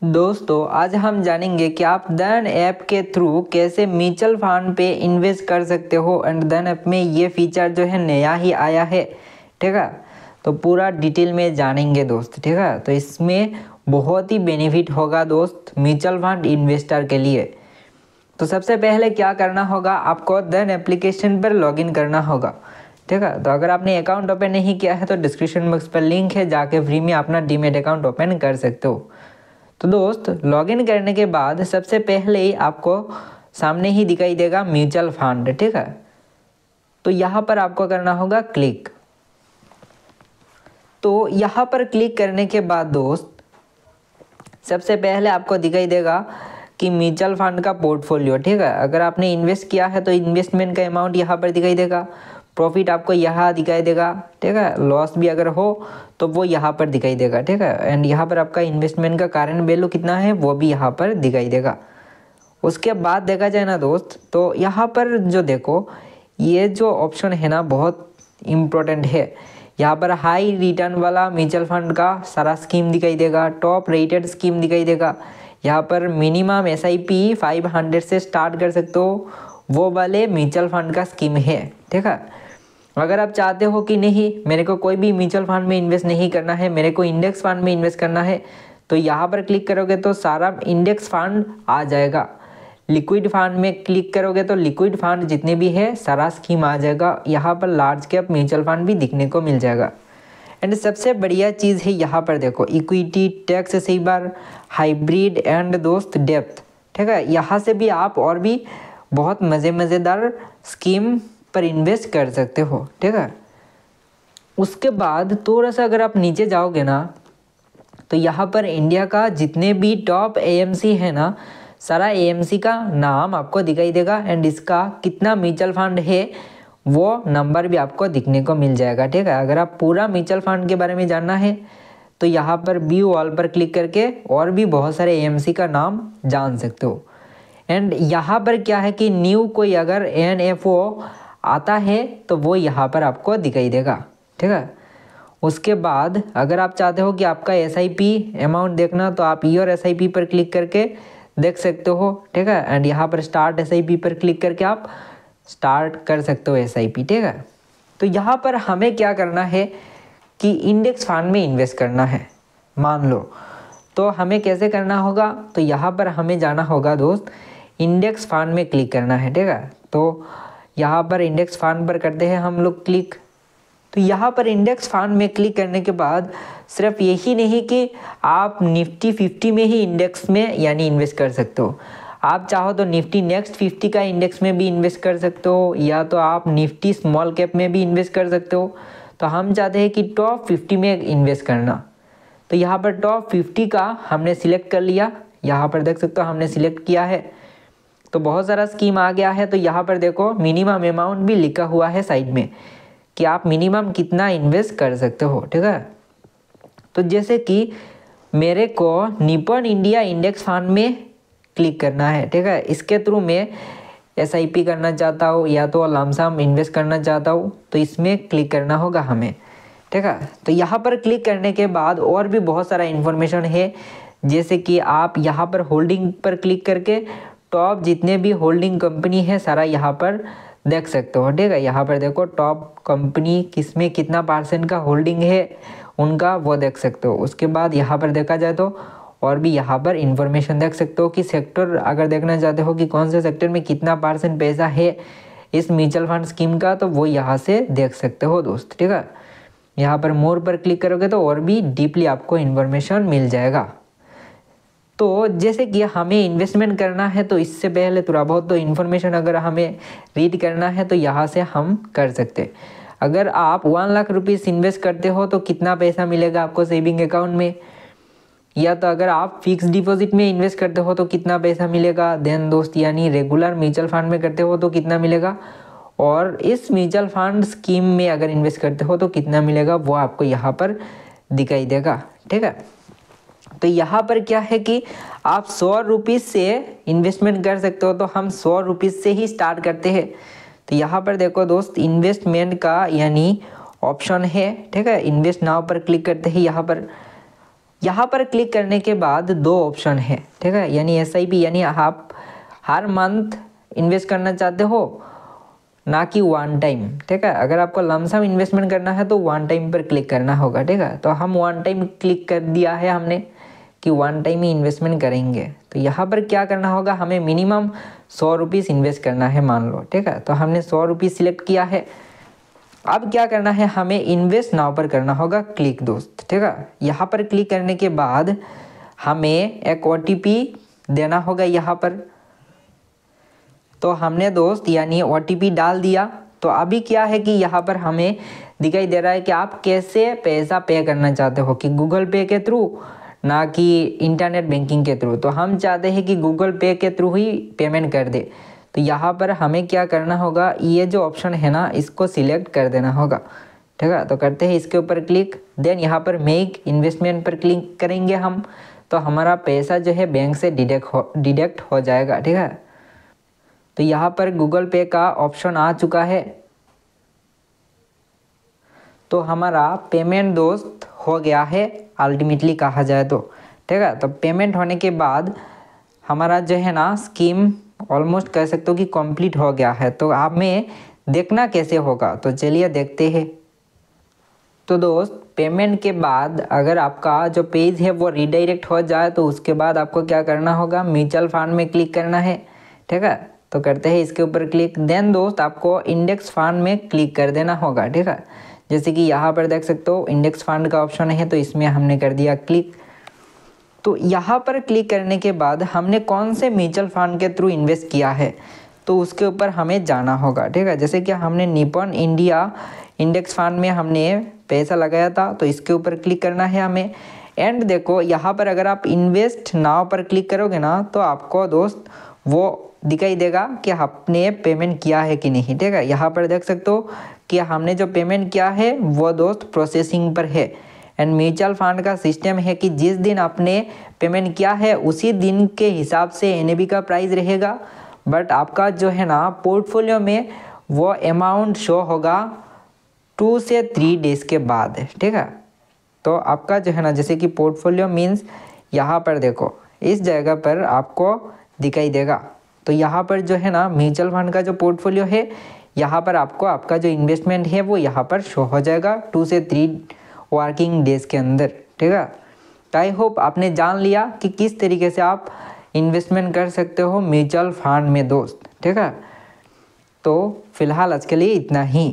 दोस्तों आज हम जानेंगे कि आप धन ऐप के थ्रू कैसे म्यूचुअल फंड पे इन्वेस्ट कर सकते हो। एंड धन ऐप में ये फीचर जो है नया ही आया है, ठीक है। तो पूरा डिटेल में जानेंगे दोस्त, ठीक है। तो इसमें बहुत ही बेनिफिट होगा दोस्त म्यूचुअल फंड इन्वेस्टर के लिए। तो सबसे पहले क्या करना होगा, आपको धन एप्लीकेशन पर लॉगिन करना होगा, ठीक है। तो अगर आपने अकाउंट ओपन नहीं किया है तो डिस्क्रिप्शन बॉक्स पर लिंक है, जाके फ्री में अपना डीमैट अकाउंट ओपन कर सकते हो। तो दोस्त लॉगिन करने के बाद सबसे पहले ही आपको सामने ही दिखाई देगा म्यूचुअल फंड, ठीक है। तो यहाँ पर आपको करना होगा क्लिक। तो यहाँ पर क्लिक करने के बाद दोस्त सबसे पहले आपको दिखाई देगा कि म्यूचुअल फंड का पोर्टफोलियो, ठीक है। अगर आपने इन्वेस्ट किया है तो इन्वेस्टमेंट का अमाउंट यहाँ पर दिखाई देगा, प्रॉफिट आपको यहाँ दिखाई देगा, ठीक है। लॉस भी अगर हो तो वो यहाँ पर दिखाई देगा, ठीक है। एंड यहाँ पर आपका इन्वेस्टमेंट का करंट वैल्यू कितना है वो भी यहाँ पर दिखाई देगा। उसके बाद देखा जाए ना दोस्त, तो यहाँ पर जो देखो ये जो ऑप्शन है ना बहुत इम्पोर्टेंट है। यहाँ पर हाई रिटर्न वाला म्यूचुअल फंड का सारा स्कीम दिखाई देगा, टॉप रेटेड स्कीम दिखाई देगा। यहाँ पर मिनिमम SIP 500 से स्टार्ट कर सकते हो, वो वाले म्यूचुअल फंड का स्कीम है, ठीक है। अगर आप चाहते हो कि नहीं मेरे को कोई भी म्यूचुअल फंड में इन्वेस्ट नहीं करना है, मेरे को इंडेक्स फंड में इन्वेस्ट करना है, तो यहाँ पर क्लिक करोगे तो सारा इंडेक्स फंड आ जाएगा। लिक्विड फंड में क्लिक करोगे तो लिक्विड फंड जितने भी है सारा स्कीम आ जाएगा। यहाँ पर लार्ज कैप म्यूचुअल फंड भी दिखने को मिल जाएगा। एंड सबसे बढ़िया चीज़ है यहाँ पर देखो equity, tax saver, hybrid and दोस्त डेप्थ, ठीक है। यहाँ से भी आप और भी बहुत मज़ेदार स्कीम पर इन्वेस्ट कर सकते हो, ठीक है। उसके बाद थोड़ा सा अगर आप नीचे जाओगे ना तो यहाँ पर इंडिया का जितने भी टॉप AMC है ना, सारा AMC का नाम आपको दिखाई देगा। एंड इसका कितना म्यूचुअल फंड है वो नंबर भी आपको दिखने को मिल जाएगा, ठीक है। अगर आप पूरा म्यूचुअल फंड के बारे में जानना है तो यहाँ पर व्यू ऑल पर क्लिक करके और भी बहुत सारे AMC का नाम जान सकते हो। एंड यहाँ पर क्या है कि न्यू कोई अगर NFO आता है तो वो यहाँ पर आपको दिखाई देगा, ठीक है। उसके बाद अगर आप चाहते हो कि आपका SIP अमाउंट देखना तो आप योर SIP पर क्लिक करके देख सकते हो, ठीक है। एंड यहाँ पर स्टार्ट SIP पर क्लिक करके आप स्टार्ट कर सकते हो SIP, ठीक है। तो यहाँ पर हमें क्या करना है कि इंडेक्स फंड में इन्वेस्ट करना है मान लो, तो हमें कैसे करना होगा, तो यहाँ पर हमें जाना होगा दोस्त इंडेक्स फंड में क्लिक करना है, ठीक है। तो यहाँ पर इंडेक्स फंड पर करते हैं हम लोग क्लिक। तो यहाँ पर इंडेक्स फंड में क्लिक करने के बाद सिर्फ यही नहीं कि आप निफ्टी 50 में ही इंडेक्स में यानी इन्वेस्ट कर सकते हो, आप चाहो तो निफ्टी नेक्स्ट 50 का इंडेक्स में भी इन्वेस्ट कर सकते हो, या तो आप निफ्टी स्मॉल कैप में भी इन्वेस्ट कर सकते हो। तो हम चाहते हैं कि टॉप 50 में इन्वेस्ट करना, तो यहाँ पर टॉप 50 का हमने सिलेक्ट कर लिया। यहाँ पर देख सकते हो हमने सिलेक्ट किया है, तो बहुत सारा स्कीम आ गया है। तो यहाँ पर देखो मिनिमम अमाउंट भी लिखा हुआ है साइड में कि आप मिनिमम कितना इन्वेस्ट कर सकते हो, ठीक है। तो जैसे कि मेरे को निपन इंडिया इंडेक्स फंड में क्लिक करना है, ठीक है। इसके थ्रू मैं SIP करना चाहता हूँ या तो लमसम इन्वेस्ट करना चाहता हूँ, तो इसमें क्लिक करना होगा हमें, ठीक है। तो यहाँ पर क्लिक करने के बाद और भी बहुत सारा इन्फॉर्मेशन है, जैसे कि आप यहाँ पर होल्डिंग पर क्लिक करके टॉप जितने भी होल्डिंग कंपनी है सारा यहाँ पर देख सकते हो, ठीक है। यहाँ पर देखो टॉप कंपनी किसमें कितना % का होल्डिंग है उनका वो देख सकते हो। उसके बाद यहाँ पर देखा जाए तो और भी यहाँ पर इंफॉर्मेशन देख सकते हो कि सेक्टर अगर देखना चाहते हो कि कौन से सेक्टर में कितना % पैसा है इस म्यूचुअल फंड स्कीम का, तो वो यहाँ से देख सकते हो दोस्त, ठीक है। यहाँ पर मोर पर क्लिक करोगे तो और भी डीपली आपको इन्फॉर्मेशन मिल जाएगा। तो जैसे कि हमें इन्वेस्टमेंट करना है तो इससे पहले थोड़ा बहुत तो इन्फॉर्मेशन अगर हमें रीड करना है तो यहाँ से हम कर सकते हैं। अगर आप 1 लाख रुपीज़ इन्वेस्ट करते हो तो कितना पैसा मिलेगा आपको सेविंग अकाउंट में, या तो अगर आप फिक्स डिपॉजिट में इन्वेस्ट करते हो तो कितना पैसा मिलेगा, देन दोस्त यानी रेगुलर म्यूचुअल फंड में करते हो तो कितना मिलेगा, और इस म्यूचुअल फंड स्कीम में अगर इन्वेस्ट करते हो तो कितना मिलेगा वो आपको यहाँ पर दिखाई देगा, ठीक है। तो यहाँ पर क्या है कि आप 100 रुपीज़ से इन्वेस्टमेंट कर सकते हो, तो हम 100 रुपीज़ से ही स्टार्ट करते हैं। तो यहाँ पर देखो दोस्त इन्वेस्टमेंट का यानी ऑप्शन है, ठीक है। इन्वेस्ट नाउ पर क्लिक करते हैं यहाँ पर, यहाँ पर क्लिक करने के बाद दो ऑप्शन है, ठीक है, यानी SIP, यानी आप हर मंथ इन्वेस्ट करना चाहते हो ना कि वन टाइम, ठीक है। अगर आपको लमसम इन्वेस्टमेंट करना है तो वन टाइम पर क्लिक करना होगा, ठीक है। तो हम वन टाइम क्लिक कर दिया है हमने कि वन टाइम ही इन्वेस्टमेंट करेंगे। तो यहाँ पर क्या करना होगा, हमें मिनिमम 100 रुपीज़ इन्वेस्ट करना है मान लो, ठीक है। तो हमने 100 रुपीज़ सिलेक्ट किया है। अब क्या करना है, हमें इन्वेस्ट नाउ पर करना होगा क्लिक दोस्त, ठीक है। यहाँ पर क्लिक करने के बाद हमें एक OTP देना होगा यहाँ पर। तो हमने दोस्त यानी OTP डाल दिया। तो अभी क्या है कि यहाँ पर हमें दिखाई दे रहा है कि आप कैसे पैसा पे करना चाहते हो, कि गूगल पे के थ्रू ना कि इंटरनेट बैंकिंग के थ्रू। तो हम चाहते हैं कि गूगल पे के थ्रू ही पेमेंट कर दे। तो यहाँ पर हमें क्या करना होगा, ये जो ऑप्शन है ना इसको सिलेक्ट कर देना होगा, ठीक है। तो करते हैं इसके ऊपर क्लिक, देन यहाँ पर मेक इन्वेस्टमेंट पर क्लिक करेंगे हम। तो हमारा पैसा जो है बैंक से डिडक्ट हो जाएगा, ठीक है। तो यहाँ पर गूगल पे का ऑप्शन आ चुका है। तो हमारा पेमेंट दोस्त हो गया है अल्टीमेटली कहा जाए तो, ठीक है। तो पेमेंट होने के बाद हमारा जो है ना स्कीम ऑलमोस्ट कह सकते हो कि कंप्लीट हो गया है। तो हमें देखना कैसे होगा, तो चलिए देखते हैं। तो दोस्त पेमेंट के बाद अगर आपका जो पेज है वो रीडायरेक्ट हो जाए तो उसके बाद आपको क्या करना होगा, म्यूचुअल फंड में क्लिक करना है, ठीक है। तो करते हैं इसके ऊपर क्लिक। देन दोस्त आपको इंडेक्स फंड में क्लिक कर देना होगा, ठीक है। जैसे कि यहाँ पर देख सकते हो इंडेक्स फंड का ऑप्शन है, तो इसमें हमने कर दिया क्लिक। तो यहाँ पर क्लिक करने के बाद हमने कौन से म्यूचुअल फंड के थ्रू इन्वेस्ट किया है तो उसके ऊपर हमें जाना होगा, ठीक है। जैसे कि हमने निपॉन इंडिया इंडेक्स फंड में हमने पैसा लगाया था, तो इसके ऊपर क्लिक करना है हमें। एंड देखो यहाँ पर अगर आप इन्वेस्ट नाउ पर क्लिक करोगे ना तो आपको दोस्त वो दिखाई देगा कि आपने पेमेंट किया है कि नहीं, ठीक है। यहाँ पर देख सकते हो कि हमने जो पेमेंट किया है वो दोस्त प्रोसेसिंग पर है। एंड म्यूचुअल फंड का सिस्टम है कि जिस दिन आपने पेमेंट किया है उसी दिन के हिसाब से NAV का प्राइस रहेगा, बट आपका जो है ना पोर्टफोलियो में वो अमाउंट शो होगा 2 से 3 डेज़ के बाद, ठीक है। तो आपका जो है ना जैसे कि पोर्टफोलियो मीन्स यहाँ पर देखो इस जगह पर आपको दिखाई देगा। तो यहाँ पर जो है ना म्यूचुअल फंड का जो पोर्टफोलियो है यहाँ पर आपको आपका जो इन्वेस्टमेंट है वो यहाँ पर शो हो जाएगा 2 से 3 वर्किंग डेज़ के अंदर, ठीक है। तो आई होप आपने जान लिया कि किस तरीके से आप इन्वेस्टमेंट कर सकते हो म्यूचुअल फंड में दोस्त, ठीक है। तो फिलहाल आज के लिए इतना ही।